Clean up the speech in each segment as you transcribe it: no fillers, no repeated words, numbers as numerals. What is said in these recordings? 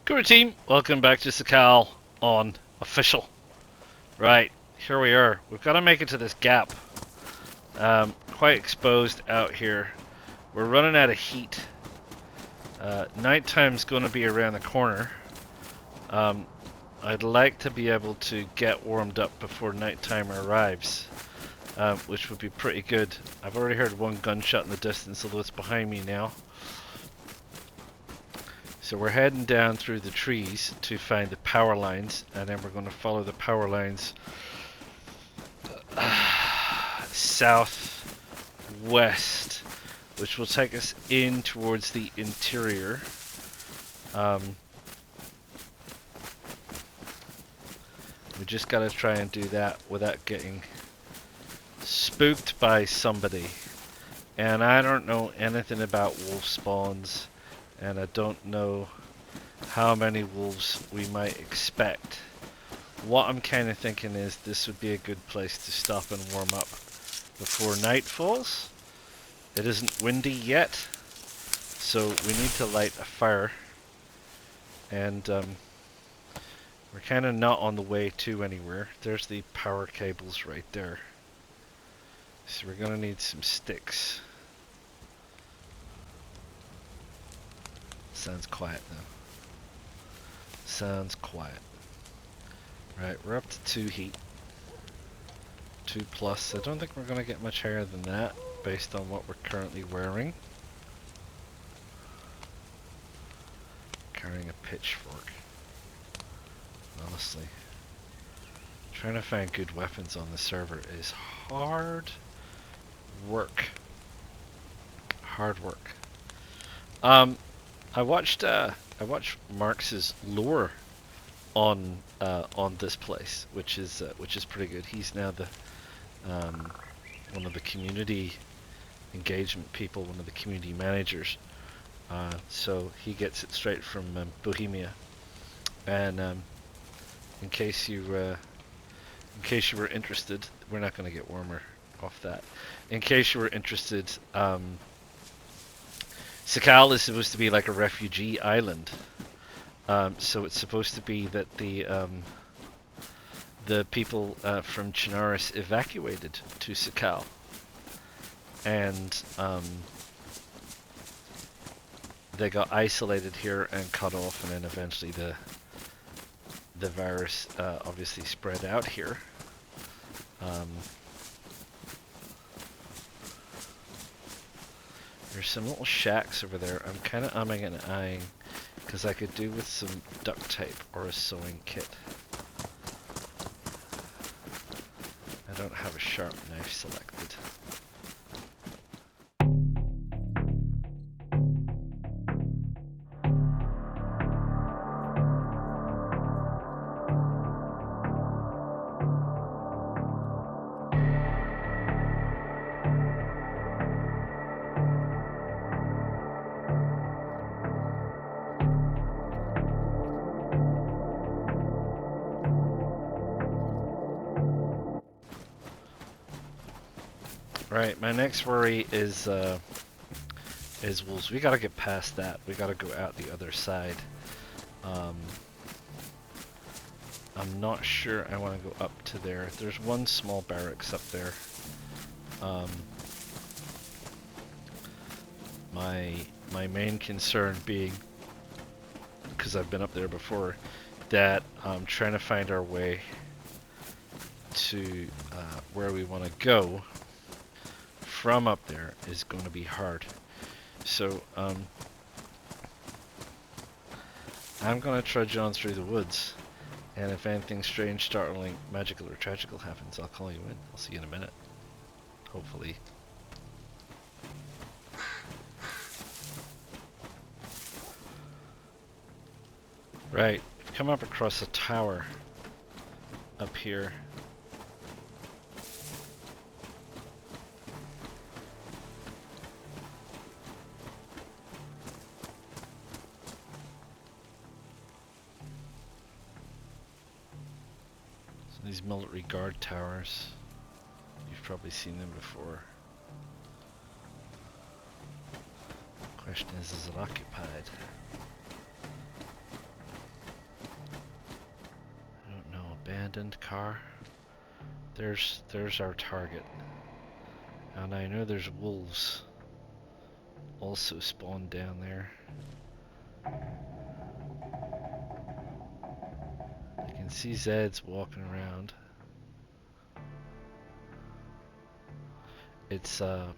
Good team, welcome back to Sakhal on official. Right, here we are. We've got to make it to this gap. Quite exposed out here. We're running out of heat. Nighttime's going to be around the corner. I'd like to be able to get warmed up before nighttime arrives, which would be pretty good. I've already heard one gunshot in the distance, although it's behind me now. So we're heading down through the trees to find the power lines, and then we're going to follow the power lines southwest, which will take us in towards the interior. We just got to try and do that without getting spooked by somebody. And I don't know anything about wolf spawns, and I don't know how many wolves we might expect. What I'm kind of thinking is this would be a good place to stop and warm up before night falls. It isn't windy yet, so we need to light a fire, and we're kind of not on the way to anywhere. There's the power cables right there, so we're gonna need some sticks. Sounds quiet though. Sounds quiet. Right, we're up to 2 heat. 2 plus. I don't think we're going to get much higher than that based on what we're currently wearing. Carrying a pitchfork. Honestly. Trying to find good weapons on the server is hard work. Hard work. I watched Marx's lore on this place, which is pretty good. He's now the one of the community engagement people, one of the community managers. So he gets it straight from Bohemia. And in case you were interested, we're not going to get warmer off that. In case you were interested, Sakhal is supposed to be like a refugee island. So it's supposed to be that the people from Chinaris evacuated to Sakhal, and they got isolated here and cut off, and then eventually the virus obviously spread out here. There's some little shacks over there. I'm kind of umming and eyeing, because I could do with some duct tape or a sewing kit. I don't have a sharp knife selected. Right, my next worry is wolves. We gotta get past that. We gotta go out the other side. I'm not sure I want to go up to there. There's one small barracks up there. My main concern being, because I've been up there before, that I'm trying to find our way to where we want to go from up there is going to be hard. So I'm going to trudge on through the woods, and if anything strange, startling, magical, or tragical happens, I'll call you in. I'll see you in a minute. Hopefully. Right, come up across a tower up here. These military guard towers, you've probably seen them before. Question is it occupied? I don't know. Abandoned car. There's our target. And I know there's wolves also spawned down there. I can see Zeds walking around. It's a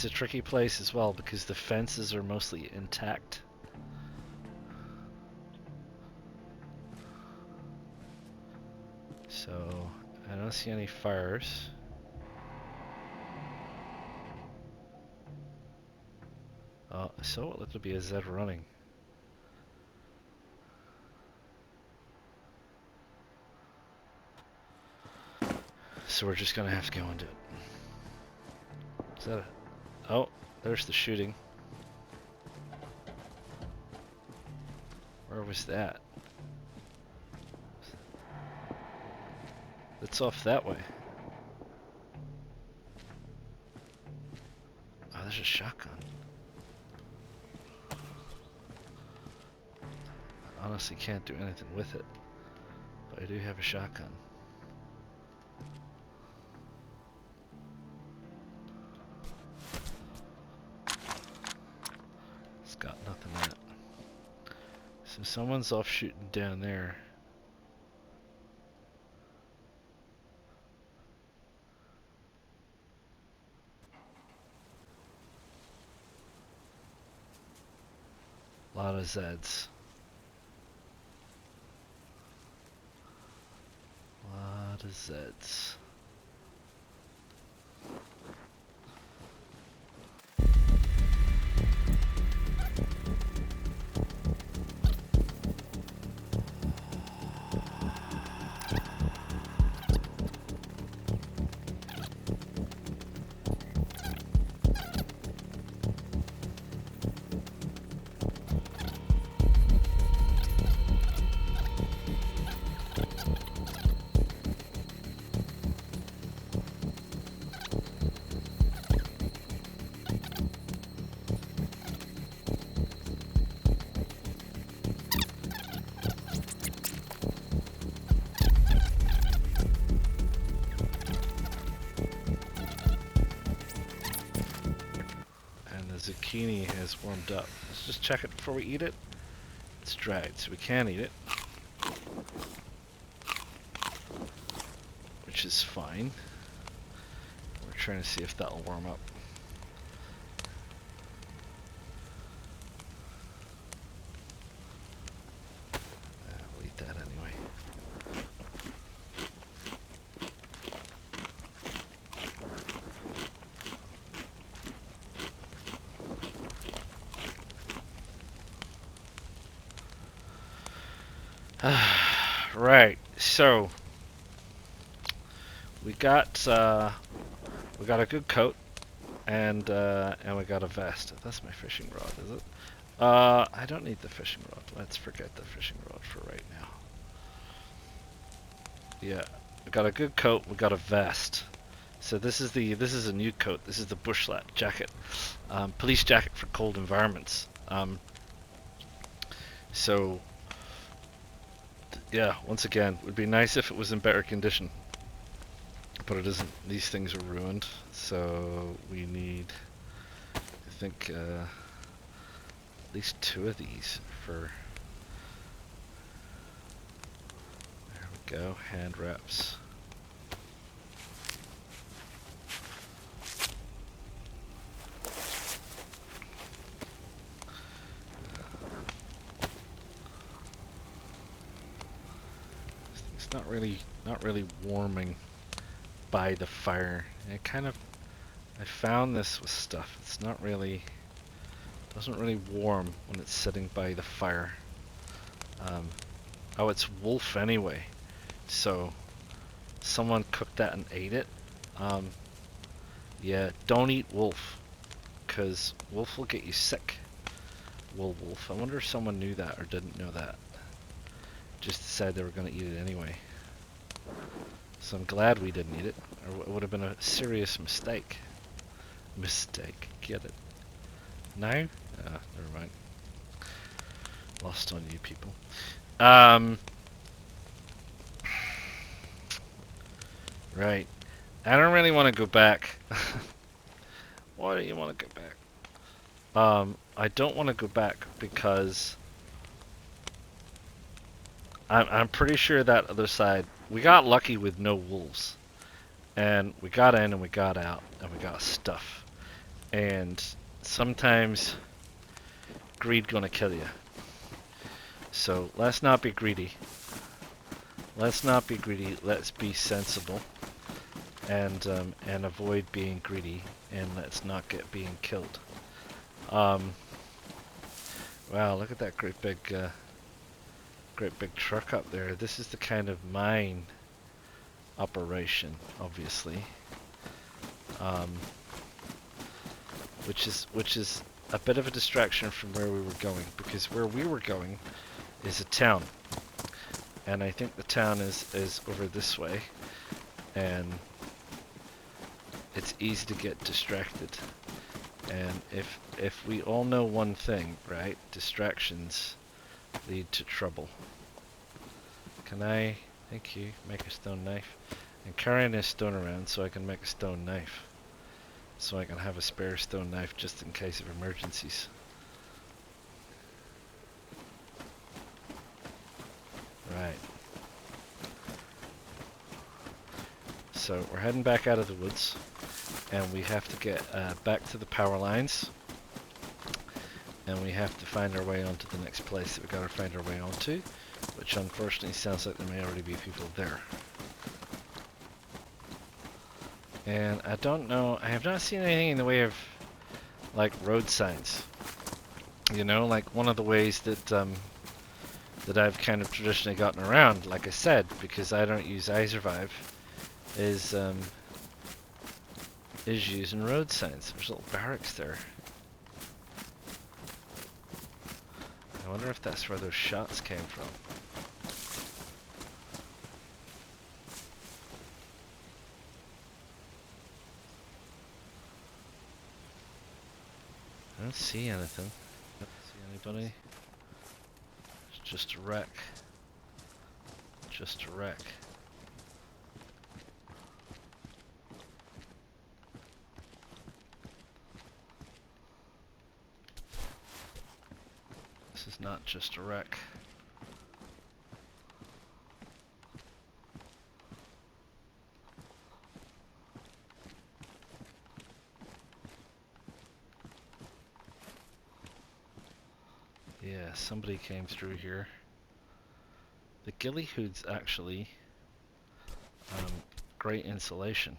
tricky place as well because the fences are mostly intact. So I don't see any fires. So it looked to be a Zed running. So we're just gonna have to go into it. Is that a... Oh, there's the shooting. Where was that? It's off that way. Oh, there's a shotgun. Honestly can't do anything with it. But I do have a shotgun. It's got nothing in it. So someone's off shooting down there. A lot of Zeds. A lot of Zeds. Zucchini has warmed up. Let's just check it before we eat it. It's dried, so we can eat it. Which is fine. We're trying to see if that'll warm up. We'll eat that anyway. Right, so we got a good coat and we got a vest. That's my fishing rod, is it? I don't need the fishing rod. Let's forget the fishing rod for right now. Yeah, we got a good coat. We got a vest. So this is a new coat. This is the bushlat jacket, police jacket for cold environments. So. Yeah, once again, it would be nice if it was in better condition, but it isn't. These things are ruined, so we need, I think, at least 2 of these for, there we go, hand wraps. Not really warming by the fire. I found this with stuff. It's not really, doesn't really warm when it's sitting by the fire. Oh, it's wolf anyway. So someone cooked that and ate it. Yeah, don't eat wolf, cause wolf will get you sick. Wolf. I wonder if someone knew that or didn't know that. Just decided they were going to eat it anyway. So I'm glad we didn't eat it, or it would have been a serious mistake. Get it? No? Never mind. Lost on you people. Right. I don't really want to go back. Why do you want to go back? I don't want to go back because I'm pretty sure that other side, we got lucky with no wolves. And we got in and we got out and we got stuff. And sometimes greed gonna kill you. So let's not be greedy. Let's not be greedy. Let's be sensible, and avoid being greedy, and let's not get being killed. Wow, look at that great big truck up there. This is the kind of mine operation, obviously, which is a bit of a distraction from where we were going, because where we were going is a town, and I think the town is over this way, and it's easy to get distracted. And if we all know one thing, right? Distractions lead to trouble. Can I, thank you, make a stone knife? I'm carrying this stone around so I can make a stone knife. So I can have a spare stone knife just in case of emergencies. Right. So we're heading back out of the woods, and we have to get back to the power lines, and we have to find our way onto the next place that we gotta find our way onto, which unfortunately sounds like there may already be people there. And I don't know, I have not seen anything in the way of like road signs. You know, like one of the ways that that I've kind of traditionally gotten around, like I said, because I don't use iSurvive, is using road signs. There's little barracks there. I wonder if that's where those shots came from. I don't see anything. I don't see anybody. It's just a wreck. Just a wreck. This is not just a wreck. Yeah, somebody came through here. The ghillie hood's actually great insulation.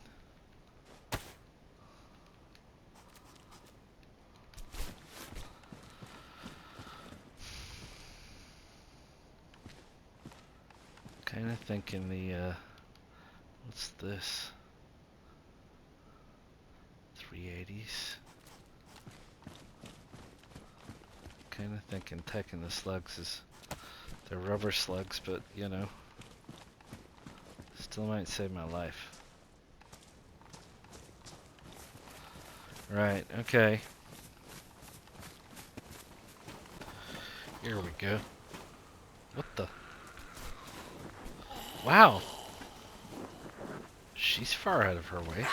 Kind of thinking the what's this? 380s. Kind of thinking taking the slugs is, they're rubber slugs, but you know, still might save my life. Right, okay. Here we go. What the? Wow! She's far out of her way.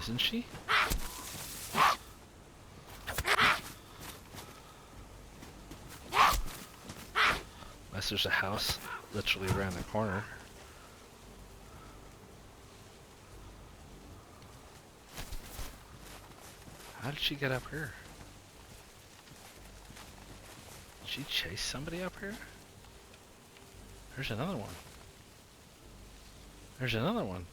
Isn't she? Unless there's a house literally around the corner. How did she get up here? Did she chase somebody up here? There's another one. There's another one.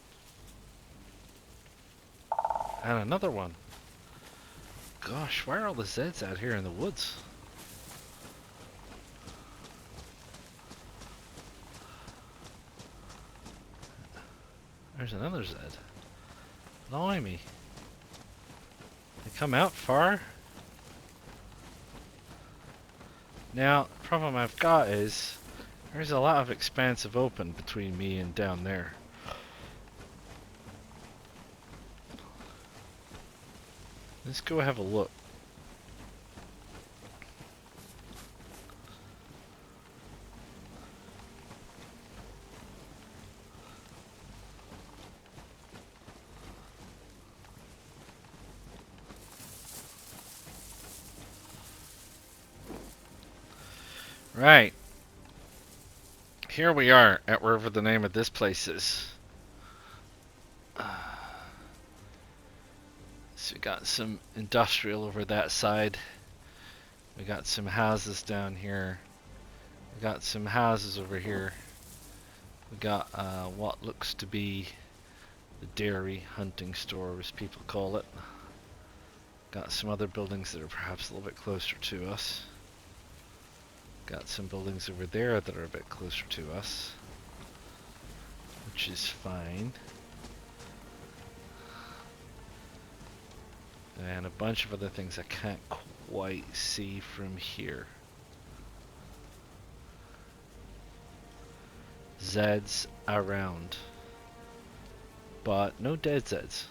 And another one. Gosh, why are all the Zeds out here in the woods? There's another Zed. Blimey. They come out far? Now, the problem I've got is there's a lot of expansive open between me and down there. Let's go have a look. Right. Here we are at wherever the name of this place is. So we got some industrial over that side. We got some houses down here. We got some houses over here. We got what looks to be the dairy hunting store, as people call it. Got some other buildings that are perhaps a little bit closer to us. Got some buildings over there that are a bit closer to us, which is fine. And a bunch of other things I can't quite see from here. Zeds around, but no dead Zeds.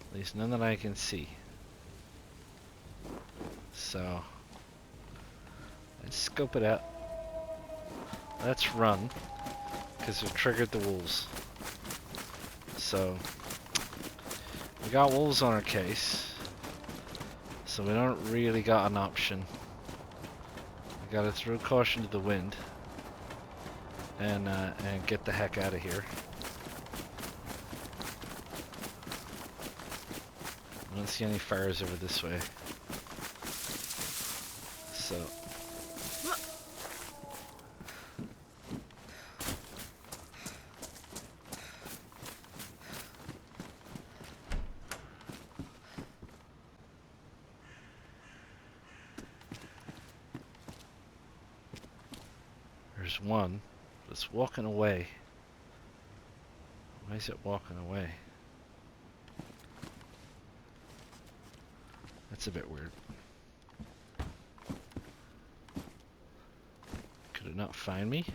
At least none that I can see. So let's scope it out. Let's run, because we've triggered the wolves. So we got wolves on our case, so we don't really got an option. We gotta throw caution to the wind and get the heck out of here. I don't see any fires over this way. So there's one that's walking away. Why is it walking away? That's a bit weird. Could it not find me?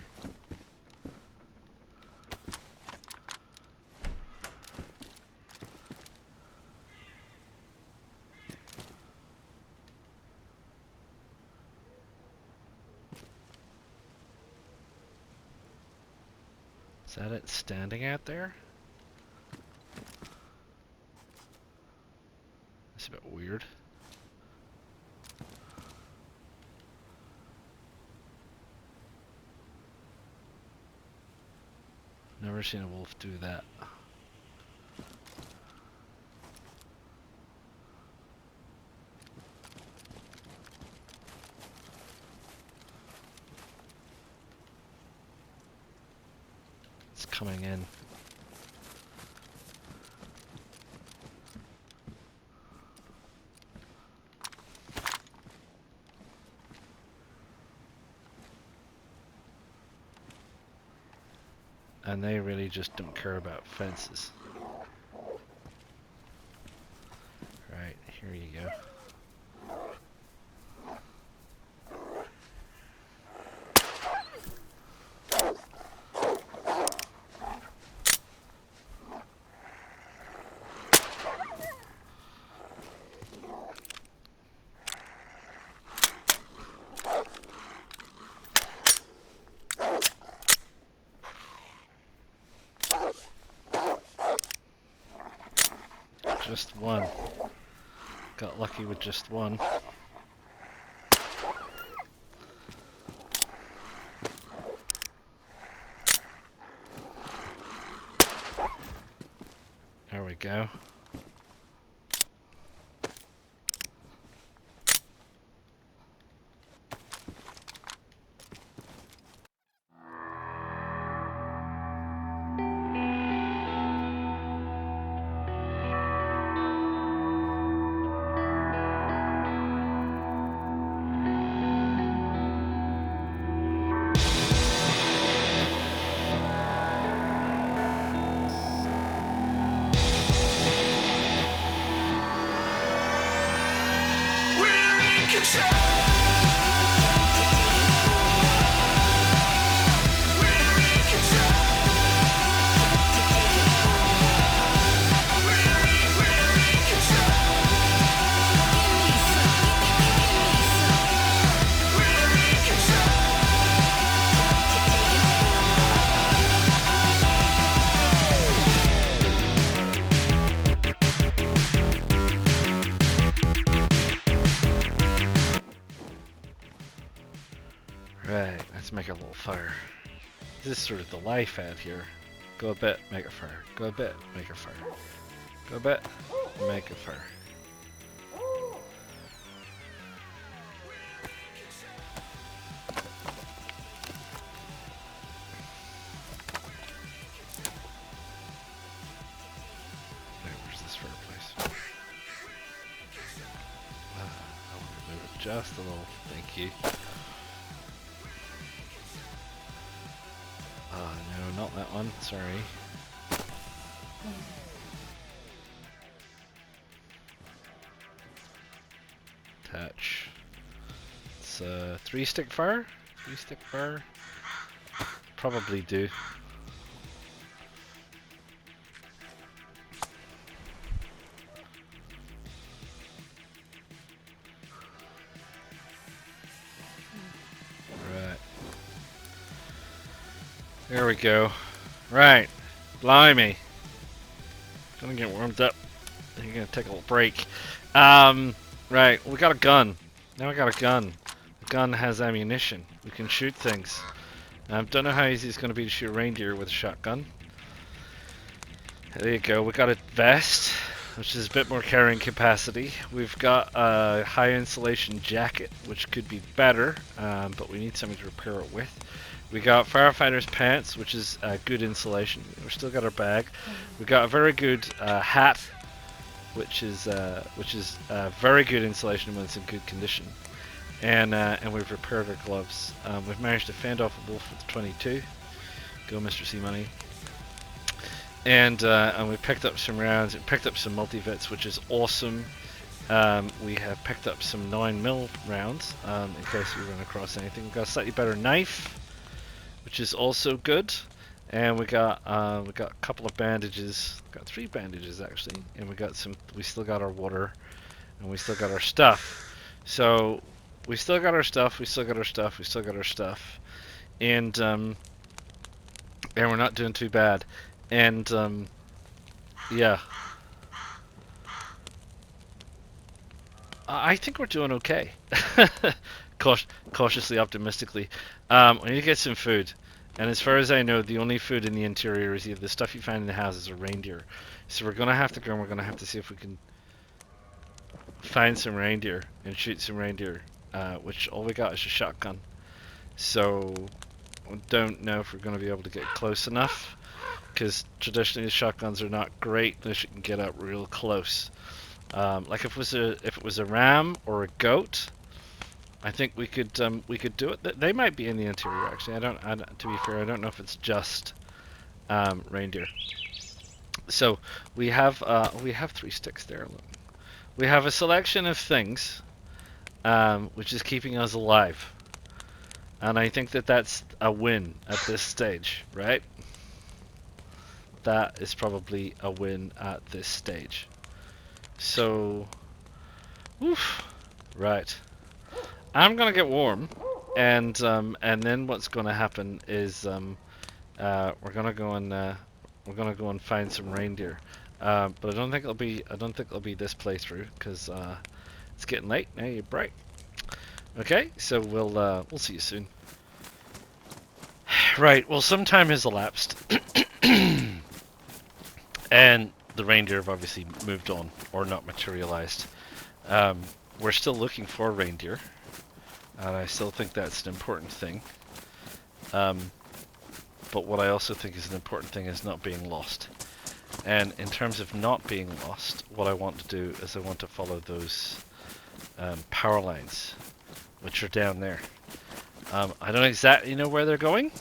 Is that it standing out there? That's a bit weird. Never seen a wolf do that. It's coming in. And they really just don't care about fences. Right, here you go. Just one. Got lucky with just one. There we go. make a little fire. This is sort of the life out here. Go a bit, make a fire. Go a bit, make a fire. Go a bit, make a fire. Where's this fireplace? I'll move it just a little. Thank you. No, not that one. Sorry. Attach. It's a 3-stick fire? 3-stick fire? Probably do. Right. There we go. Right. Blimey. Gonna get warmed up. You're gonna take a little break. Right, we got a gun. Now we got a gun. The gun has ammunition. We can shoot things. Don't know how easy it's gonna be to shoot a reindeer with a shotgun. There you go. We got a vest, which is a bit more carrying capacity. We've got a high insulation jacket, which could be better, but we need something to repair it with. We got firefighter's pants, which is good insulation. We've still got our bag. We got a very good hat, which is very good insulation when it's in good condition. And we've repaired our gloves. We've managed to fend off a wolf with 22. Go, Mr. C Money. And we picked up some rounds. We picked up some multivits, which is awesome. We have picked up some 9mm rounds in case we run across anything. We've got a slightly better knife, which is also good. And we got a couple of bandages. Got 3 bandages actually, and we still got our water, and we still got our stuff. So we still got our stuff. We still got our stuff. We still got our stuff, and we're not doing too bad. And yeah, I think we're doing okay. Cautiously optimistically. We need to get some food. And as far as I know, the only food in the interior is either the stuff you find in the houses or reindeer. So we're going to have to go and we're going to have to see if we can find some reindeer and shoot some reindeer, which all we got is a shotgun. So I don't know if we're going to be able to get close enough, because traditionally the shotguns are not great unless you can get up real close. Like if it was a ram or a goat, I think we could do it. They might be in the interior actually. I don't. To be fair, I don't know if it's just reindeer. So we have 3 sticks there. Look. We have a selection of things, which is keeping us alive, and I think that that's a win at this stage, right? That is probably a win at this stage. So, oof, right. I'm gonna get warm, and then what's gonna happen is we're gonna go and find some reindeer. But I don't think it'll be this playthrough, because it's getting late now. You're bright. Okay, so we'll see you soon. Right. Well, some time has elapsed, and the reindeer have obviously moved on or not materialized. We're still looking for reindeer. And I still think that's an important thing. But what I also think is an important thing is not being lost. And in terms of not being lost, what I want to do is I want to follow those power lines, which are down there. I don't exactly know where they're going.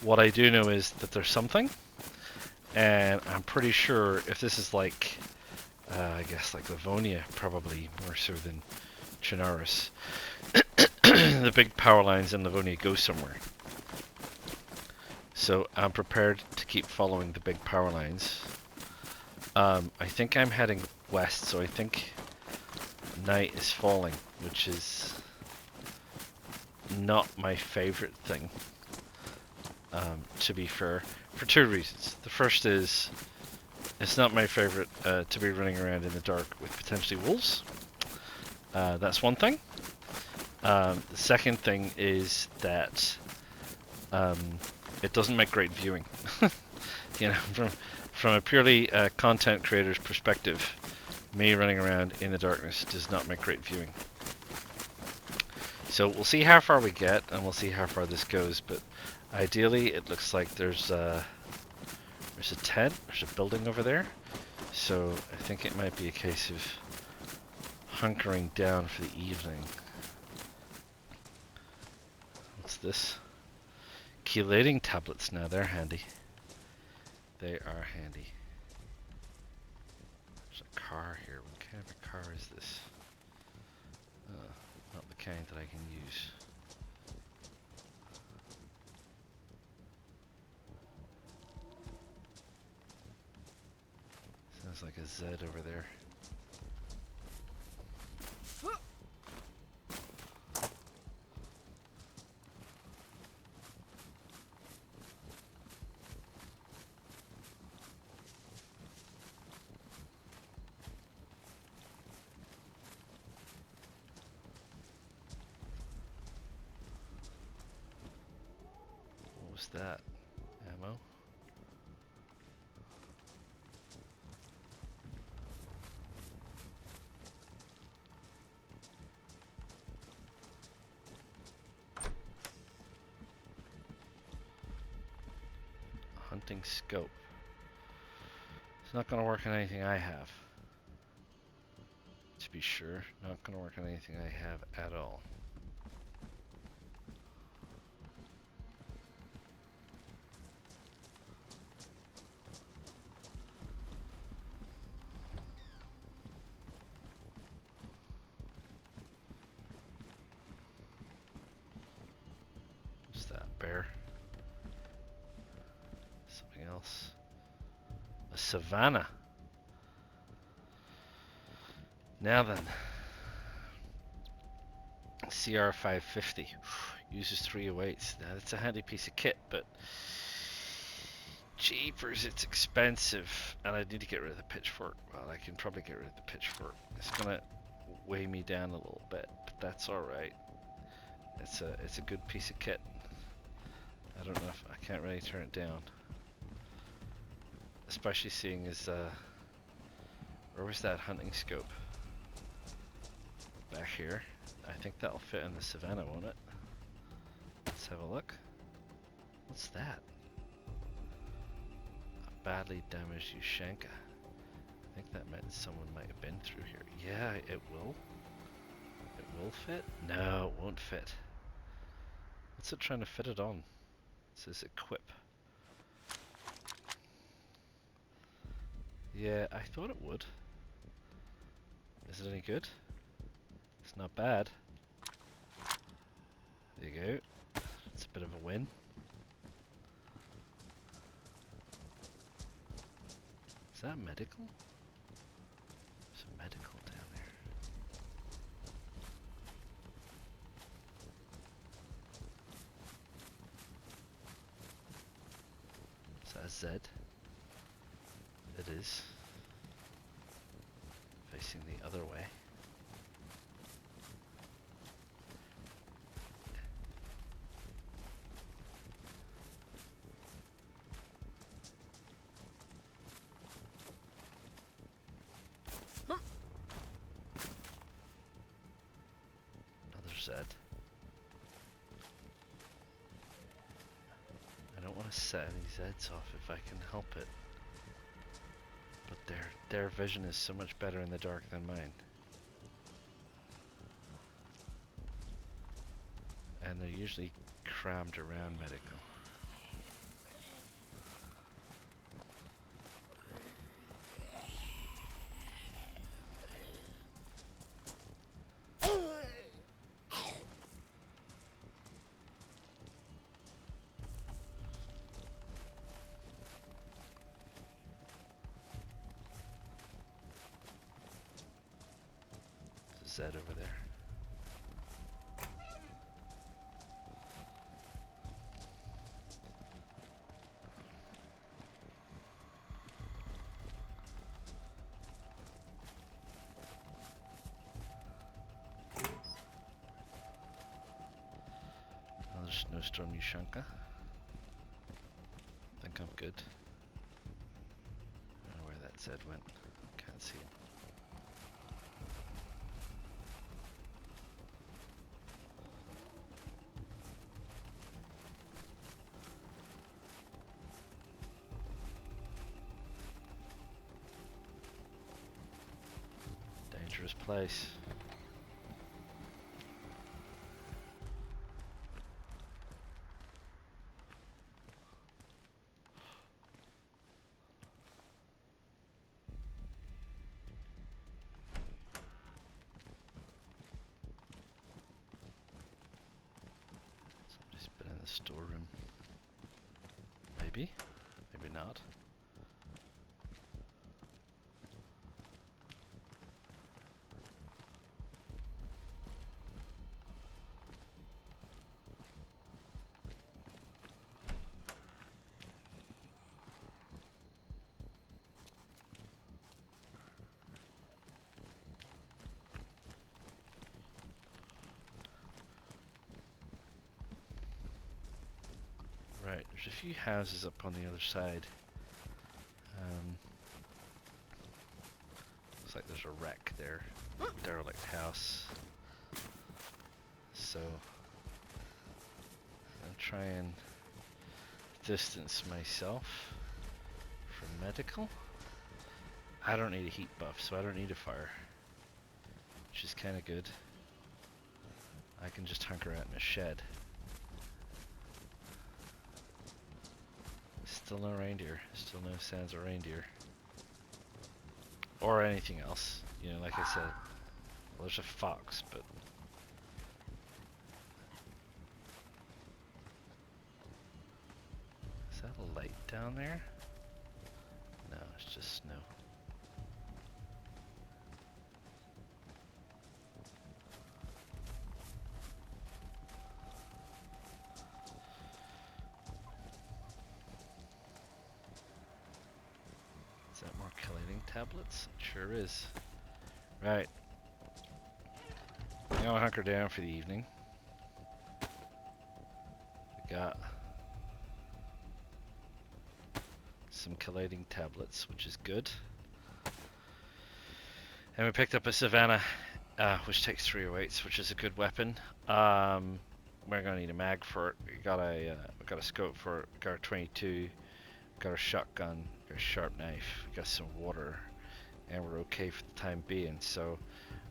What I do know is that there's something. And I'm pretty sure if this is like, I guess like Livonia, probably more so than Chernarus. The big power lines in Livonia go somewhere. So I'm prepared to keep following the big power lines. I think I'm heading west, so I think night is falling, which is not my favorite thing, to be fair, for 2 reasons. The first is it's not my favorite to be running around in the dark with potentially wolves. That's one thing. The second thing is that it doesn't make great viewing. You know, from a purely content creator's perspective, me running around in the darkness does not make great viewing. So we'll see how far we get, and we'll see how far this goes. But ideally, it looks like there's a tent, there's a building over there. So I think it might be a case of hunkering down for the evening. What's this? Chelating tablets. Now they're handy. They are handy. There's a car here. What kind of a car is this? Not the kind that I can use. Sounds like a Z over there. What was that? Ammo? Hunting scope. It's not going to work on anything I have. To be sure, not going to work on anything I have at all. What's that? Bear? Something else? A savanna. Now then, CR550 uses 308s. Now that's a handy piece of kit, but jeepers, it's expensive, and I need to get rid of the pitchfork. Well, I can probably get rid of the pitchfork. It's gonna weigh me down a little bit, but that's all right. It's a good piece of kit. I don't know if I can't really turn it down, especially seeing as where was that hunting scope? Back here. I think that'll fit in the Savannah, won't it? Let's have a look. What's that? A badly damaged Ushanka. I think that meant someone might have been through here. Yeah, it will. It will fit? No, it won't fit. What's it trying to fit it on? It says equip. Yeah, I thought it would. Is it any good? It's not bad. There you go. It's a bit of a win. Is that medical? There's a medical down there. Is that a Z? It is. Facing the other way. Z. I don't want to set any Zs off if I can help it, but their vision is so much better in the dark than mine, and they're usually crammed around medical. Z over there. Snowstorm Yushanka. I think I'm good. I don't know where that Zed went. Can't see it. Dangerous place. Somebody's been in the storeroom. Maybe, maybe not. Right, there's a few houses up on the other side. Looks like there's a wreck there. Derelict house. So I'll try and distance myself from medical. I don't need a heat buff, so I don't need a fire, which is kind of good. I can just hunker out in a shed. Still no reindeer. Still no sounds of reindeer. Or anything else. You know, like I said, well, there's a fox, but is that a light down there? No, it's just snow. Is that more chelating tablets? It sure is. Right. I'm gonna hunker down for the evening. We got some chelating tablets, which is good. And we picked up a Savannah, which takes 308s, which is a good weapon. We're gonna need a mag for it. We got a scope for it. We got a 22. Got a shotgun. Got a sharp knife. We got some water, and we're okay for the time being. So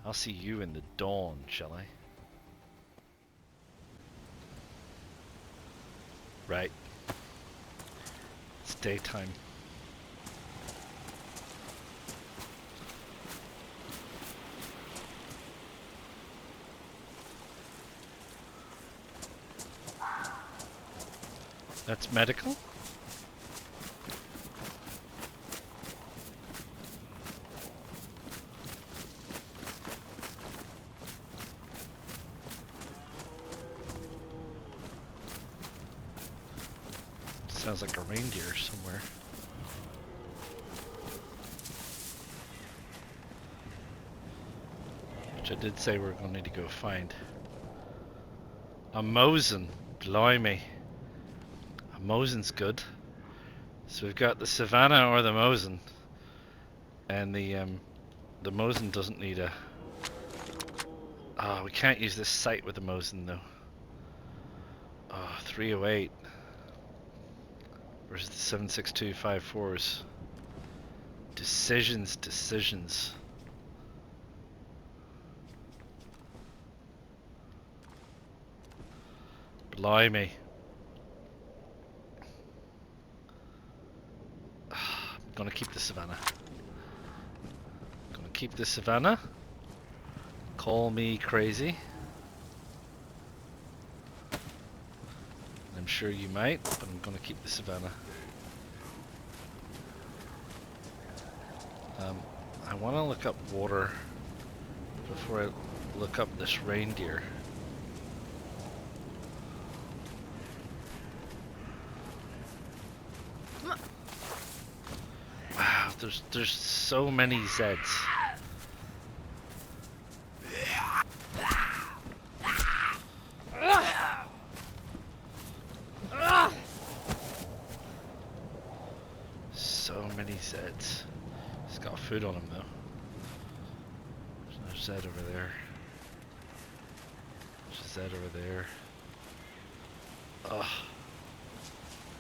I'll see you in the dawn, shall I? Right. It's daytime. That's medical? Sounds like a reindeer somewhere. Which I did say we're going to need to go find. A Mosin. Blimey. A Mosin's good. So we've got the Savannah or the Mosin. And the Mosin doesn't need a... Oh, we can't use this sight with the Mosin though. Oh, 308. Versus the 76254s. Decisions. Blimey. I'm gonna keep the Savannah. Call me crazy. I'm sure you might, but I'm gonna keep the Savannah. I want to look up water before I look up this reindeer. Wow, there's so many Zeds. food on him though. There's Zed over there. There's Zed over there. Ugh.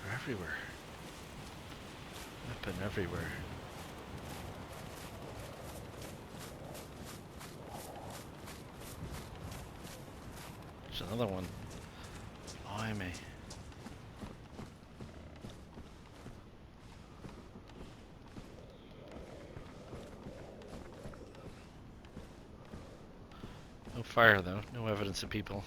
They're everywhere. Up and everywhere. There's another one. Blimey. No fire though, no evidence of people.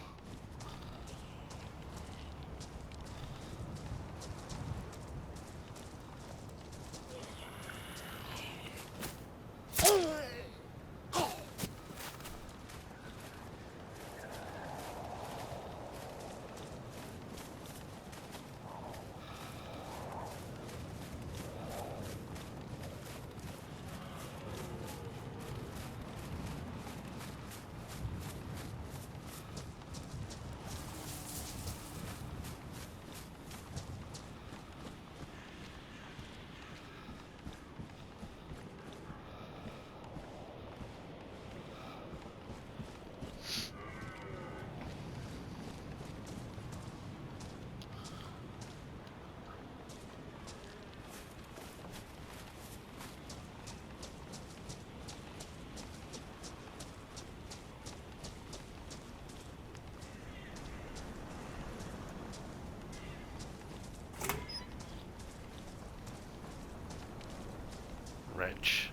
Wrench.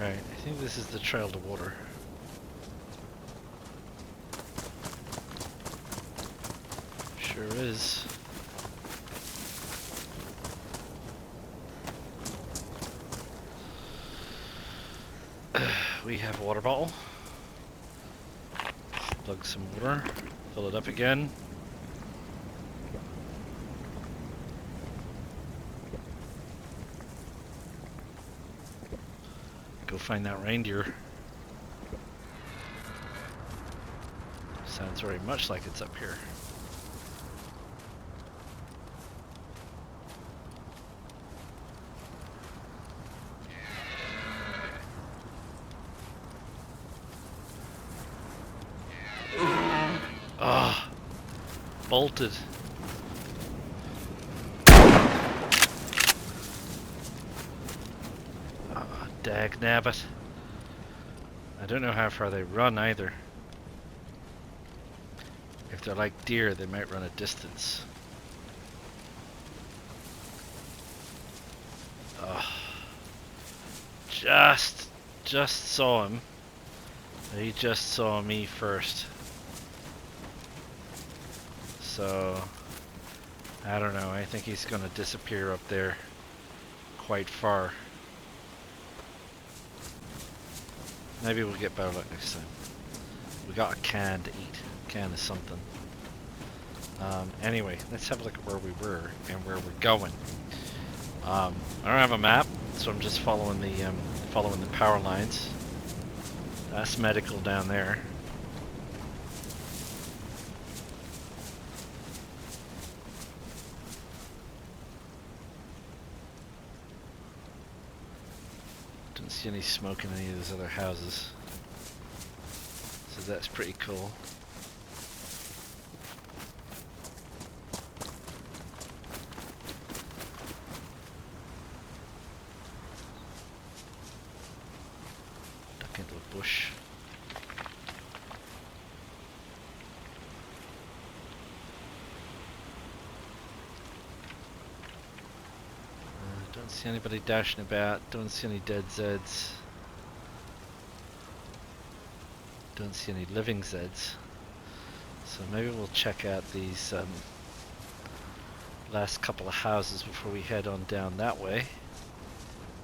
Right, I think this is the trail to water. Sure is. We have a water bottle. Plug some water. Fill it up again. Go find that reindeer. Sounds very much like it's up here. Ah, bolted. Dag nabbit. I don't know how far they run either. If they're like deer, they might run a distance. Just saw him. He just saw me first. So, I don't know. I think he's gonna disappear up there quite far. Maybe we'll get better luck next time. We got a can to eat. A can of something. Anyway, let's have a look at where we were and where we're going. I don't have a map, so I'm just following the power lines. That's medical down there. Don't see any smoke in any of those other houses, so that's pretty cool. Duck into a bush. Don't see anybody dashing about, don't see any dead Zeds. Don't see any living Zeds. So maybe we'll check out these last couple of houses before we head on down that way.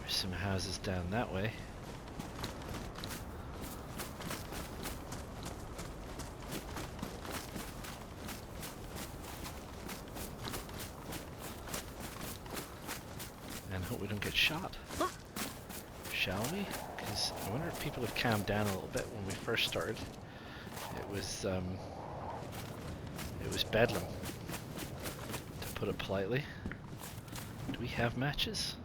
There's some houses down that way. And hope we don't get shot. Shall we? Because I wonder if people have calmed down a little bit when we first started. It was bedlam, to put it politely. we have matches?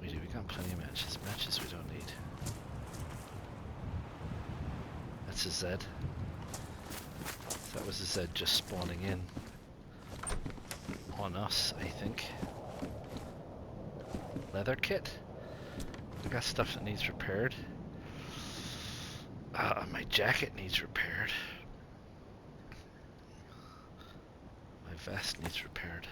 We do. We got plenty of matches. Matches we don't need. That's a Z. That was a Z just spawning in on us, I think. Leather kit. I got stuff that needs repaired. My jacket needs repaired. My vest needs repaired.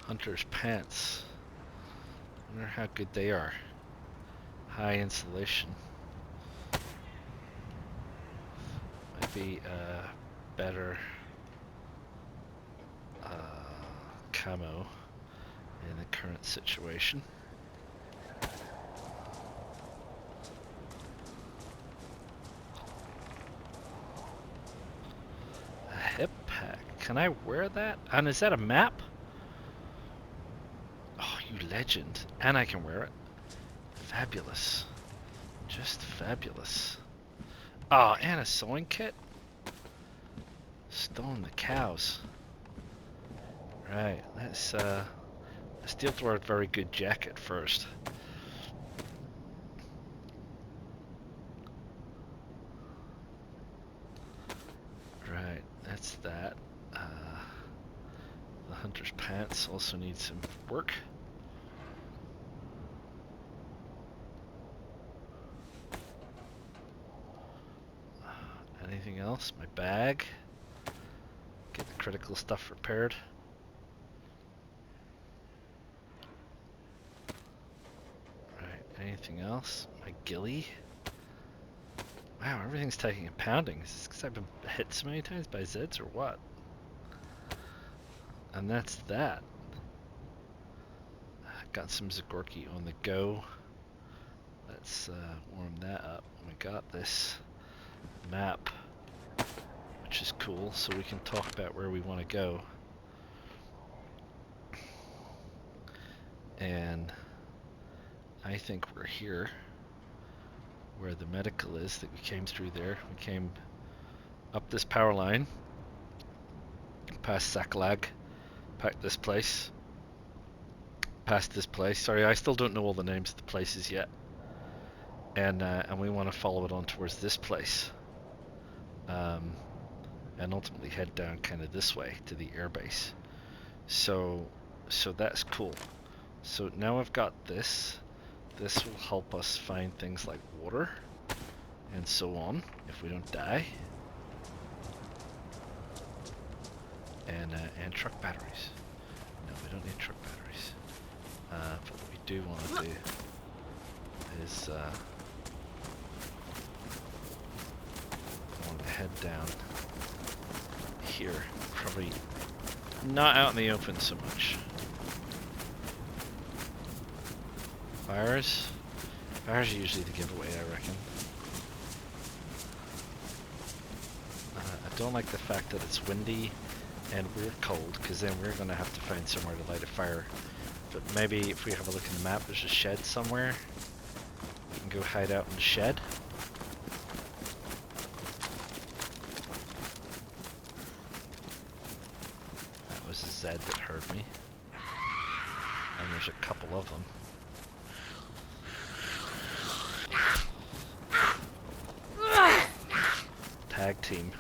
Hunter's pants. I wonder how good they are. High insulation. Might be better camo in the current situation. A hip pack. Can I wear that? And is that a map? Oh, you legend. And I can wear it. Fabulous. Just fabulous. Oh, and a sewing kit? Stone the cows. Right, let's deal for a very good jacket first. Right, that's that. The hunter's pants also need some work. Anything else? My bag. Get the critical stuff repaired. Right, anything else? My ghillie. Wow, everything's taking a pounding. Is this because I've been hit so many times by Zeds or what? And that's that. Got some Zagorki on the go. Let's warm that up. We got this map, which is cool, so we can talk about where we want to go. And I think we're here, where the medical is that we came through there. We came up this power line, past Sachlag, past this place, past this place. Sorry, I still don't know all the names of the places yet. And we want to follow it on towards this place. And ultimately head down kind of this way to the airbase. So that's cool. So now I've got this. This will help us find things like water and so on if we don't die. And truck batteries. No, we don't need truck batteries. But what we do want to do is I want to head down here. Probably not out in the open so much. Fires? Fires are usually the giveaway, I reckon. I don't like the fact that it's windy and we're cold, because then we're going to have to find somewhere to light a fire. But maybe if we have a look in the map, there's a shed somewhere. We can go hide out in the shed. That was a Zed that heard me. And there's a couple of them. Tag team.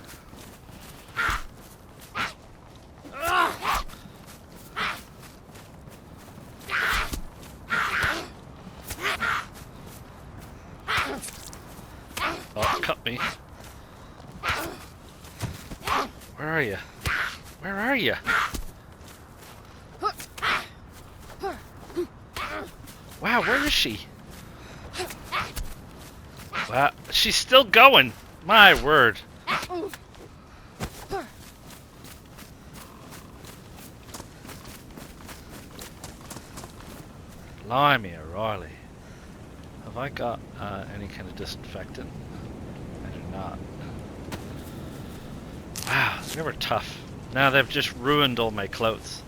Oh, cut me. Where are you? Where are you? Wow, where is she? Wow, she's still going. My word. Blimey O'Reilly. Have I got any kind of disinfectant? I do not. They were tough. Now they've just ruined all my clothes.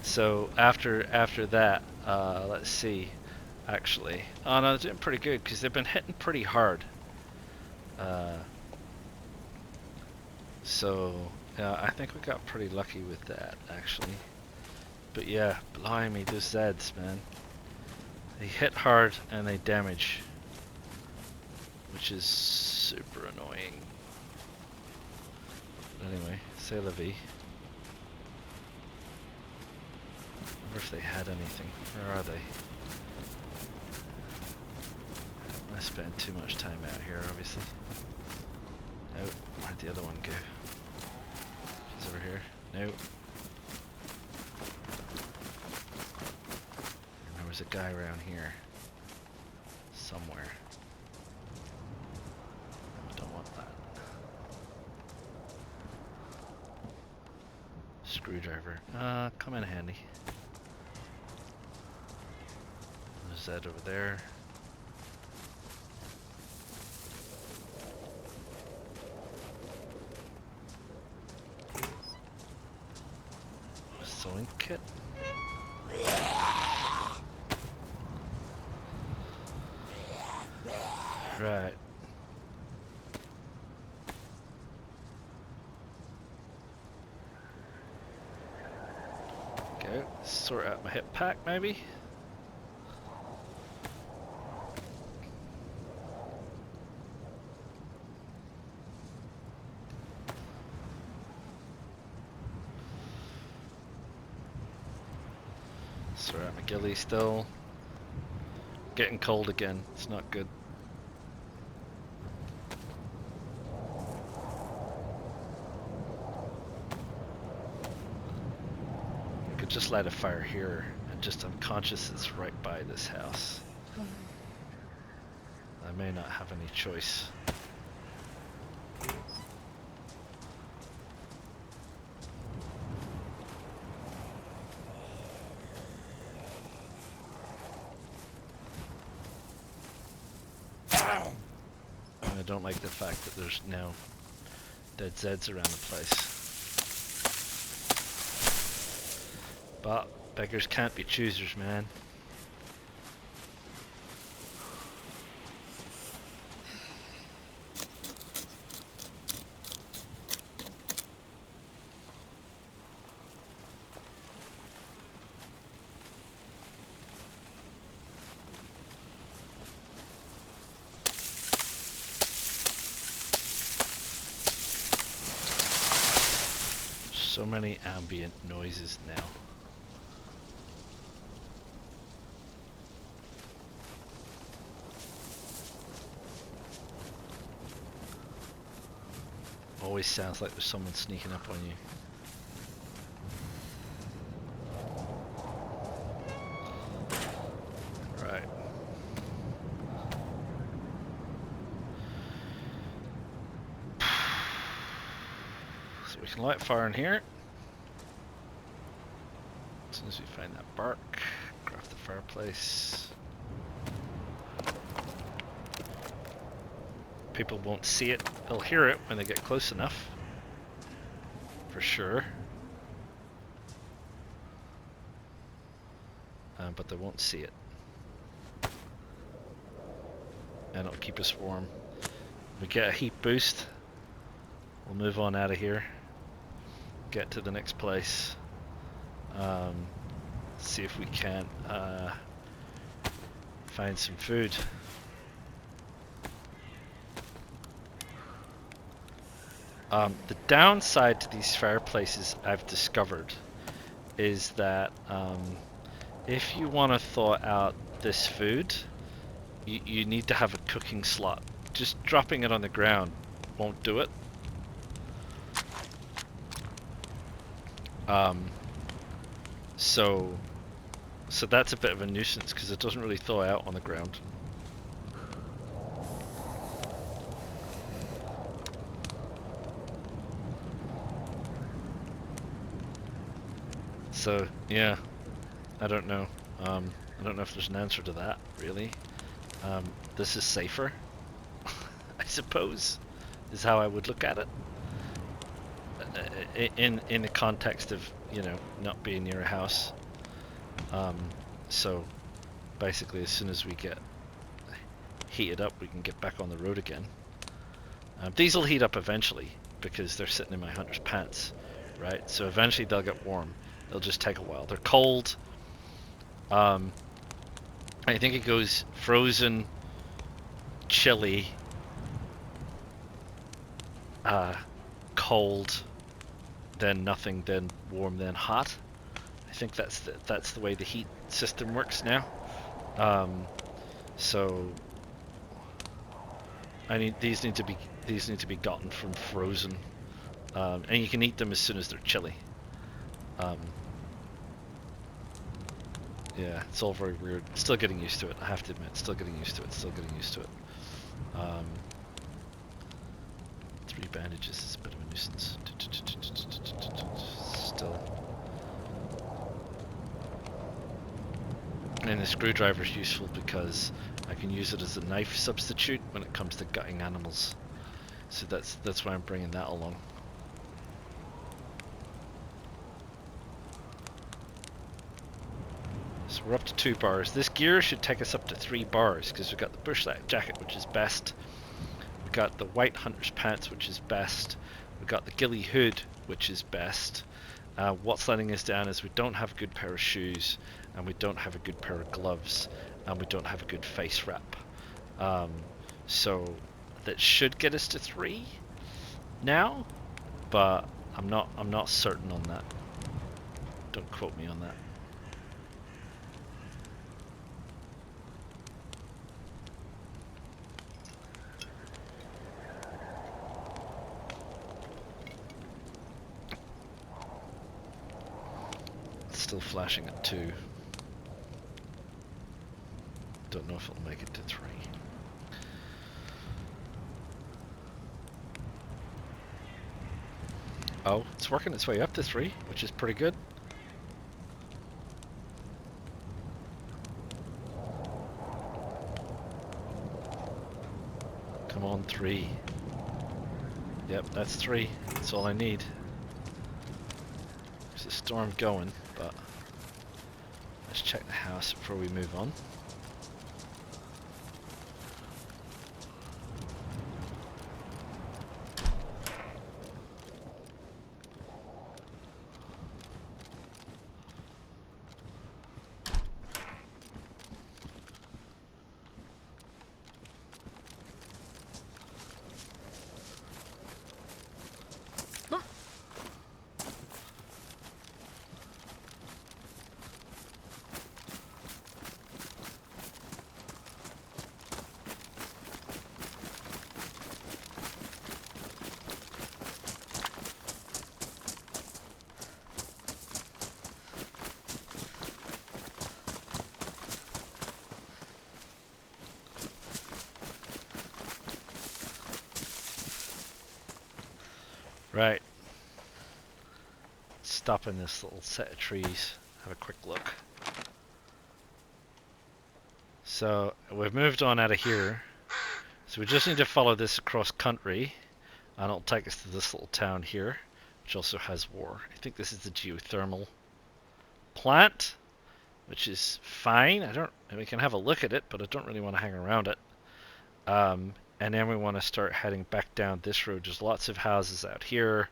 So after that, let's see. Actually, oh no, they're doing pretty good because they've been hitting pretty hard. So I think we got pretty lucky with that actually. But yeah, blimey, those Zeds, man. They hit hard and they damage, which is super annoying. But anyway, c'est la vie. I wonder if they had anything. Where are they? I spend too much time out here, obviously. Nope. Where'd the other one go? She's over here. Nope. And there was a guy around here. Somewhere. I don't want that. Screwdriver. Come in handy. There's that over there. Sewing kit. Right. Go. Sort out my hip pack, maybe. Sort out my ghillie still. Getting cold again. It's not good. I could just light a fire here and just unconscious it's right by this house. I may not have any choice. I don't like the fact that there's now dead Zeds around the place. But beggars can't be choosers, man. So many ambient noises now. Always sounds like there's someone sneaking up on you. Right. So we can light fire in here. As soon as we find that bark, craft the fireplace. People won't see it, they'll hear it when they get close enough. For sure. But they won't see it. And it'll keep us warm. We get a heat boost. We'll move on out of here. Get to the next place. See if we can't find some food. The downside to these fireplaces I've discovered is that if you want to thaw out this food, you need to have a cooking slot. Just dropping it on the ground won't do it. So that's a bit of a nuisance because it doesn't really thaw out on the ground. So yeah, I don't know. I don't know if there's an answer to that really. This is safer, I suppose, is how I would look at it. in the context of, you know, not being near a house. So basically, as soon as we get heated up, we can get back on the road again. These will heat up eventually because they're sitting in my hunter's pants, right? So eventually they'll get warm. It'll just take a while. They're cold. I think it goes frozen, chilly, cold, then nothing, then warm, then hot. I think that's the way the heat system works now. So these need to be gotten from frozen, and you can eat them as soon as they're chilly. Yeah, it's all very weird. Still getting used to it, I have to admit. Still getting used to it. 3 bandages is a bit of a nuisance. Still. And the screwdriver is useful because I can use it as a knife substitute when it comes to gutting animals. So that's why I'm bringing that along. So we're up to 2 bars. This gear should take us up to 3 bars because we've got the bush jacket, which is best. We've got the white hunter's pants, which is best. We've got the ghillie hood, which is best. What's letting us down is we don't have a good pair of shoes, and we don't have a good pair of gloves, and we don't have a good face wrap. So that should get us to 3 now, but I'm not certain on that. Don't quote me on that. Still flashing at 2. Don't know if it'll make it to 3. Oh, it's working its way up to 3, which is pretty good. Come on, 3. Yep, that's 3. That's all I need. There's a storm going, but let's check the house before we move on. Right. Stop in this little set of trees. Have a quick look. So we've moved on out of here. So we just need to follow this across country, and it'll take us to this little town here, which also has war. I think this is the geothermal plant, which is fine. We can have a look at it, but I don't really want to hang around it. And then we want to start heading back down this road. There's lots of houses out here.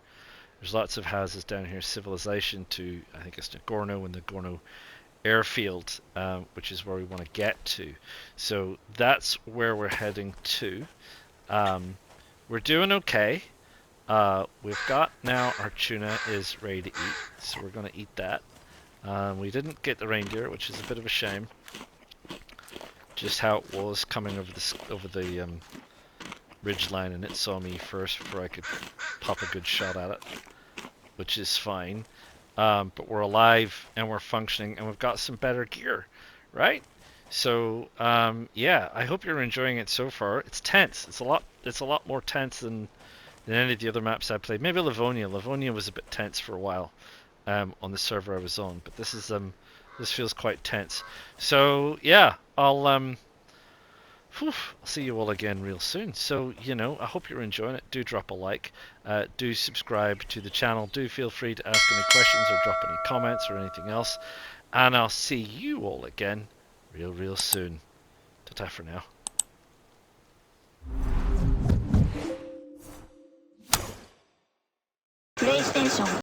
There's lots of houses down here. Civilization to, I think it's Nagorno and the Gorno airfield, which is where we want to get to. So that's where we're heading to. We're doing okay. We've got now our tuna is ready to eat, so we're going to eat that. We didn't get the reindeer, which is a bit of a shame. Just how it was coming over the ridge line, and it saw me first before I could pop a good shot at it, which is fine. But we're alive and we're functioning, and we've got some better gear, right? So yeah, I hope you're enjoying it so far. It's tense. It's a lot more tense than any of the other maps I played. Maybe Livonia. Livonia was a bit tense for a while on the server I was on, but this feels quite tense. So yeah, I'll Whew, I'll see you all again real soon. So, I hope you're enjoying it. Do drop a like. Do subscribe to the channel. Do feel free to ask any questions or drop any comments or anything else. And I'll see you all again real soon. Ta-ta for now. PlayStation